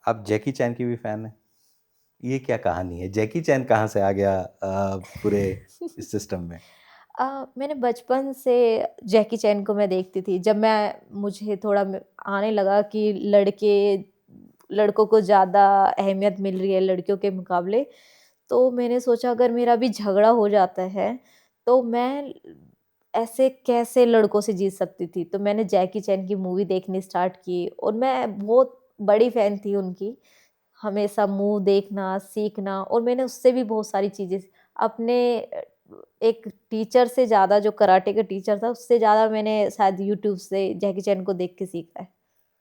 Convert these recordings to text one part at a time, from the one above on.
आप जैकी चैन की भी फैन हैं? ये क्या कहानी है? जैकी चैन कहाँ से आ गया पूरे इस सिस्टम में? मैंने बचपन से जैकी चैन को मैं देखती थी। जब मैं मुझे थोड़ा आने लगा कि लड़कों को ज़्यादा अहमियत मिल रही है लड़कियों के मुकाबले, तो मैंने सोचा अगर मेरा भी झगड़ा हो जाता है, तो मैं ऐसे कैसे लड़कों से जीत सकती थी। तो मैंने जैकी चैन की मूवी देखनी स्टार्ट की और मैं बहुत बड़ी फ़ैन थी उनकी। हमेशा मुँह देखना, सीखना और मैंने उससे भी बहुत सारी चीज़ें अपने एक टीचर से ज़्यादा जो कराटे का टीचर था, उससे ज़्यादा मैंने शायद यूट्यूब से जैकी चैन को देख के सीखा है।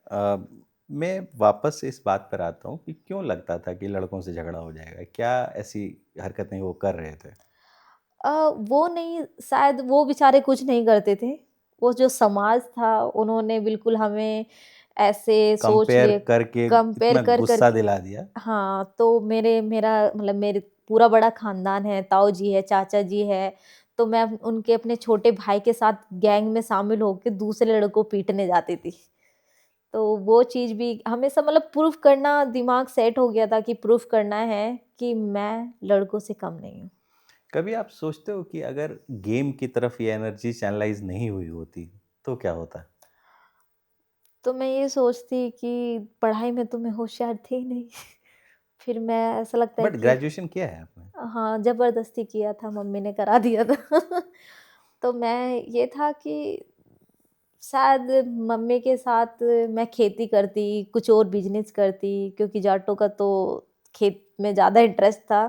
अ, मैं वापस इस बात पर आता हूँ कि क्यों लगता था कि लड़कों से झगड़ा हो जाएगा? क्या ऐसी हरकतें वो कर रहे थे? अ, वो नहीं शायद वो बेचारे कुछ नहीं करते थे। वो जो समाज था उन्होंने बिल्कुल हमें ऐसे सोच कंपेयर लिए करके कंपेयर इतना कर गुस्सा के दिला दिया? हाँ, तो मेरा मतलब मेरे पूरा बड़ा ख़ानदान है, ताऊ जी है, चाचा जी है, तो मैं उनके अपने छोटे भाई के साथ गैंग में शामिल होके दूसरे लड़कों को पीटने जाती थी। तो वो चीज़ भी हमेशा मतलब प्रूफ़ करना दिमाग सेट हो गया था कि प्रूफ़ करना है कि मैं लड़कों से कम नहीं हूँ। कभी आप सोचते हो कि अगर गेम की तरफ ये एनर्जी चैनलाइज़ नहीं हुई होती, तो क्या होता? तो मैं ये सोचती कि पढ़ाई में तो मैं होशियार थी नहीं। फिर मैं ऐसा लगता है बट कि ग्रेजुएशन किया है आपने। हाँ, ज़बरदस्ती किया था, मम्मी ने करा दिया था। तो मैं ये था कि शायद मम्मी के साथ मैं खेती करती, कुछ और बिज़नेस करती क्योंकि जाटों का तो खेत में ज़्यादा इंटरेस्ट था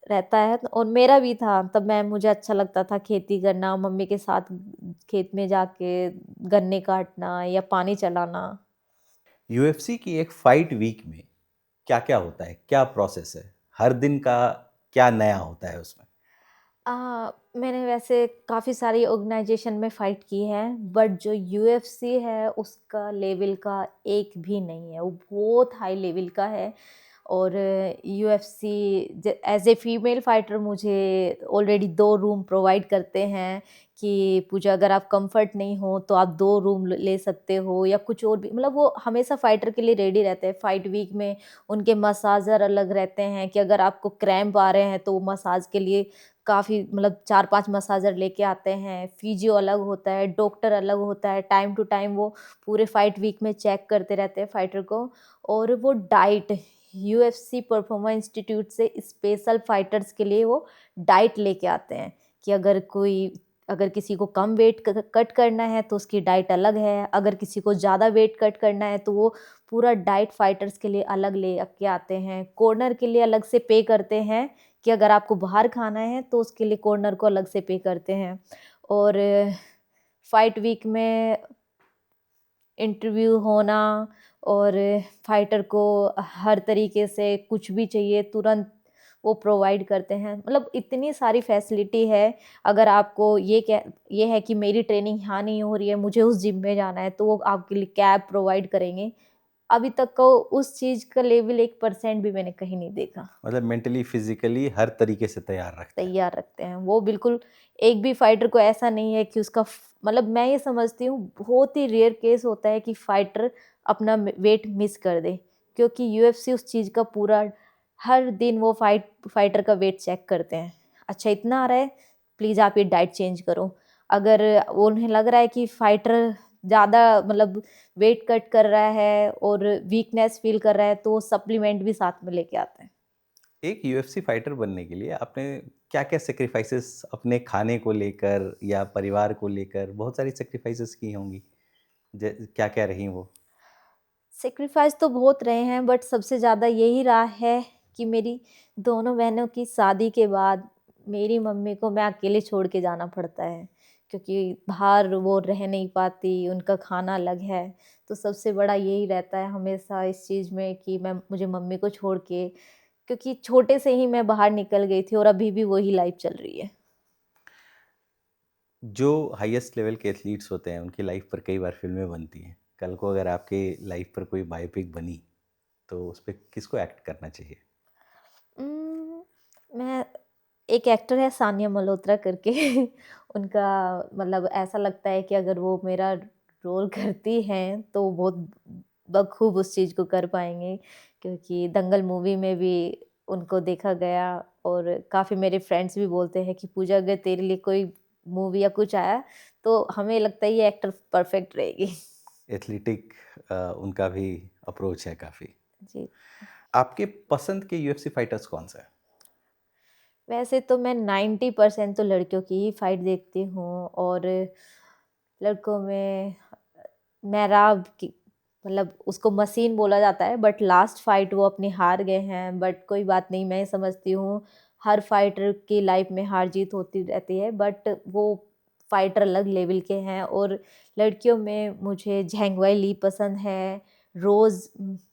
रहता है और मेरा भी था। तब मुझे अच्छा लगता था खेती करना, मम्मी के साथ खेत में जाके गन्ने काटना या पानी चलाना। यूएफसी की एक फाइट वीक में क्या-क्या होता है? क्या प्रोसेस है? हर दिन का क्या नया होता है उसमें? मैंने वैसे काफ़ी सारी ऑर्गेनाइज़ेशन में फ़ाइट की है, बट जो यूएफसी है उसका लेवल का एक भी नहीं है, वो बहुत हाई लेवल का है और UFC as a female fighter मुझे ऑलरेडी 2 रूम प्रोवाइड करते हैं कि पूजा अगर आप कंफर्ट नहीं हो तो आप 2 रूम ले सकते हो या कुछ और भी मतलब वो हमेशा फाइटर के लिए रेडी रहते हैं। फाइट वीक में उनके मसाजर अलग रहते हैं कि अगर आपको क्रैम्प आ रहे हैं तो वो मसाज के लिए काफ़ी मतलब 4-5 मसाजर लेके आते हैं, फिजियो अलग होता है, डॉक्टर अलग होता है, टाइम टू टाइम वो पूरे फाइट वीक में चेक करते रहते हैं फाइटर को और वो डाइट यूएफसी परफॉर्मेंस इंस्टीट्यूट से स्पेशल फाइटर्स के लिए वो डाइट लेके आते हैं कि अगर किसी को कम वेट कट करना है तो उसकी डाइट अलग है, अगर किसी को ज़्यादा वेट कट करना है तो वो पूरा डाइट फाइटर्स के लिए अलग ले के आते हैं। कॉर्नर के लिए अलग से पे करते हैं कि अगर आपको बाहर खाना है तो उसके लिए कॉर्नर को अलग से पे करते हैं और फाइट वीक में इंटरव्यू होना और फाइटर को हर तरीके से कुछ भी चाहिए तुरंत वो प्रोवाइड करते हैं। मतलब इतनी सारी फैसिलिटी है, अगर आपको ये है कि मेरी ट्रेनिंग यहाँ नहीं हो रही है, मुझे उस जिम में जाना है, तो वो आपके लिए कैब प्रोवाइड करेंगे। अभी तक को उस चीज़ का लेवल 1% भी मैंने कहीं नहीं देखा। मतलब मेंटली, फिज़िकली हर तरीके से तैयार रखते हैं। तैयार रखते हैं। वो बिल्कुल एक भी फाइटर को ऐसा नहीं है कि उसका मतलब मैं ये समझती हूँ बहुत ही रेयर केस होता है कि फाइटर अपना वेट मिस कर दे क्योंकि यूएफसी उस चीज़ का पूरा हर दिन वो फाइटर का वेट चेक करते हैं। अच्छा इतना आ रहा है, प्लीज़ आप ये डाइट चेंज करो। अगर उन्हें लग रहा है कि फाइटर ज़्यादा मतलब वेट कट कर रहा है और वीकनेस फील कर रहा है तो वो सप्लीमेंट भी साथ में लेके आते हैं। एक यूएफसी फाइटर बनने के लिए आपने क्या-क्या सैक्रिफाइसेस अपने खाने को लेकर या परिवार को लेकर बहुत सारी सैक्रिफाइसेस की होंगी। ज क्या-क्या रही वो? सैक्रिफाइस तो बहुत रहे हैं बट सबसे ज़्यादा यही रहा है कि मेरी दोनों बहनों की शादी के बाद मेरी मम्मी को मैं अकेले छोड़ के जाना पड़ता है क्योंकि बाहर वो रह नहीं पाती, उनका खाना अलग है। तो सबसे बड़ा यही रहता है हमेशा इस चीज़ में कि मैं मुझे मम्मी को छोड़ के क्योंकि छोटे से ही मैं बाहर निकल गई थी और अभी भी वही लाइफ़ चल रही है। जो हाईएस्ट लेवल के एथलीट्स होते हैं, उनकी लाइफ़ पर कई बार फ़िल्में बनती हैं। कल को अगर आपकी लाइफ़ पर कोई बायोपिक बनी, तो उस पे किसको एक्ट करना चाहिए? मैं एक एक्टर है सानिया मल्होत्रा करके उनका मतलब ऐसा लगता है कि अगर वो मेरा रोल करती हैं तो बहुत बखूब उस चीज़ को कर पाएँगे, क्योंकि दंगल मूवी में भी उनको देखा गया। और काफ़ी मेरे फ्रेंड्स भी बोलते हैं कि पूजा अगर तेरे लिए कोई मूवी या कुछ आया, तो हमें लगता है ये एक्टर परफेक्ट रहेगी। एथलेटिक उनका भी अप्रोच है काफ़ी। जी। आपके पसंद के यूएफसी फाइटर्स कौन से हैं? वैसे तो मैं 90% तो लड़कियों की ही फाइट देखती हूँ, और लड़कों में मेहराब की, मतलब उसको मशीन बोला जाता है, बट लास्ट फाइट वो अपनी हार गए हैं। बट कोई बात नहीं, मैं समझती हूँ हर फाइटर की लाइफ में हार जीत होती रहती है, बट वो फाइटर अलग लेवल के हैं। और लड़कियों में मुझे झेंगवाई ली पसंद है, रोज़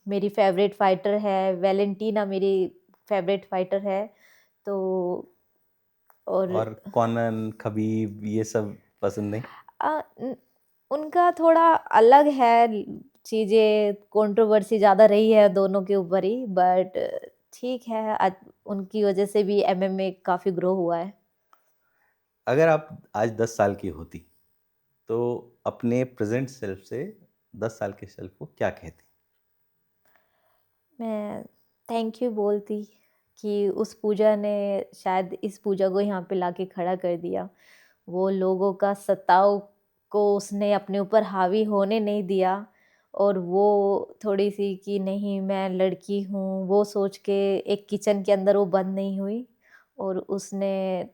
मेरी फेवरेट फाइटर है, वैलेंटीना मेरी फेवरेट फाइटर है। तो और और कॉनन, खबीब ये सब पसंद नहीं? अ, न उनका थोड़ा अलग है, चीज़ें कंट्रोवर्सी ज़्यादा रही है दोनों के ऊपर ही, बट ठीक है, उनकी वज़ह से भी एमएमए काफ़ी ग्रो हुआ है। अगर आप आज 10 साल की होती, तो अपने प्रेज़ेंट सेल्फ से 10 साल के सेल्फ को क्या कहती? मैं थैंक यू बोलती कि उस पूजा ने शायद इस पूजा को यहाँ पे लाके खड़ा कर दिया। वो लोगों का सताव को उसने अपने ऊपर हावी होने नहीं दिया, और वो थोड़ी-सी कि नहीं मैं लड़की हूँ, वो सोच के एक किचन के अंदर वो बंद नहीं हुई, और उसने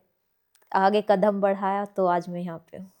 आगे कदम बढ़ाया, तो आज मैं यहाँ पे हूँ।